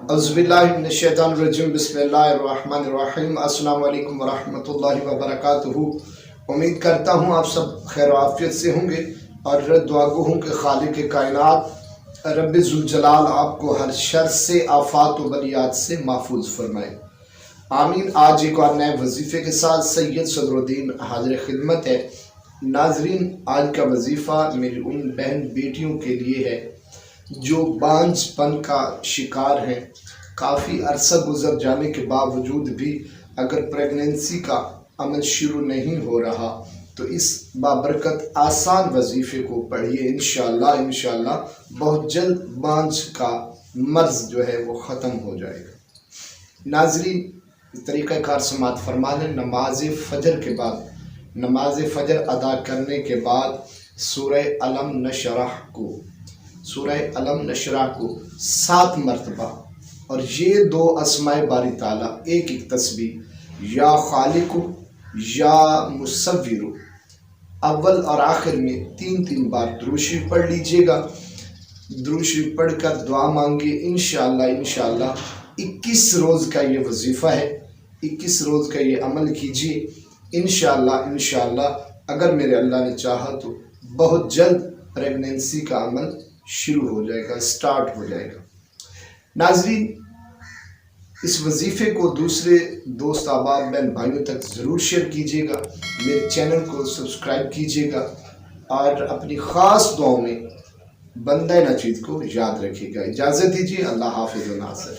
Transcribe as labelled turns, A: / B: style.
A: اعوذ باللہ من الشیطان الرجیم بسم اللہ الرحمن الرحیم۔ السلام علیکم ورحمۃ اللہ وبرکاتہ۔ امید کرتا ہوں آپ سب خیر و عافیت سے ہوں گے اور دعا گو ہوں کہ خالق کائنات رب ذوالجلال آپ کو ہر شر سے، آفات و بلیات سے محفوظ فرمائے، آمین۔ آج ایک اور نئے وظیفے کے ساتھ سید صدر الدین حاضر خدمت ہے۔ ناظرین، آج کا وظیفہ میری ان بہن بیٹیوں کے لیے ہے جو بانجھ پن کا شکار ہیں۔ کافی عرصہ گزر جانے کے باوجود بھی اگر پریگننسی کا عمل شروع نہیں ہو رہا تو اس بابرکت آسان وظیفے کو پڑھیے، انشاءاللہ بہت جلد بانجھ کا مرض جو ہے وہ ختم ہو جائے گا۔ ناظرین، طریقہ کار سماعت فرما لیں۔ نماز فجر کے بعد، نماز فجر ادا کرنے کے بعد سورہ علم نشرح کو 7 مرتبہ، اور یہ 2 اسماء باری تعالیٰ، ایک تسبیح، یا خالق یا مصور، اول اور آخر میں 3 بار درود شریف پڑھ لیجئے گا۔ درود شریف پڑھ کر دعا مانگے، انشاءاللہ 21 روز کا یہ وظیفہ ہے، 21 روز کا یہ عمل کیجئے، انشاءاللہ اگر میرے اللہ نے چاہا تو بہت جلد پریگننسی کا عمل شروع ہو جائے گا، سٹارٹ ہو جائے گا۔ ناظرین، اس وظیفے کو دوسرے دوست احباب بہن بھائیوں تک ضرور شیئر کیجیے گا، میرے چینل کو سبسکرائب کیجیے گا اور اپنی خاص دعاؤں میں بندہ نچید کو یاد رکھیے گا۔ اجازت دیجیے، اللہ حافظ و ناصر۔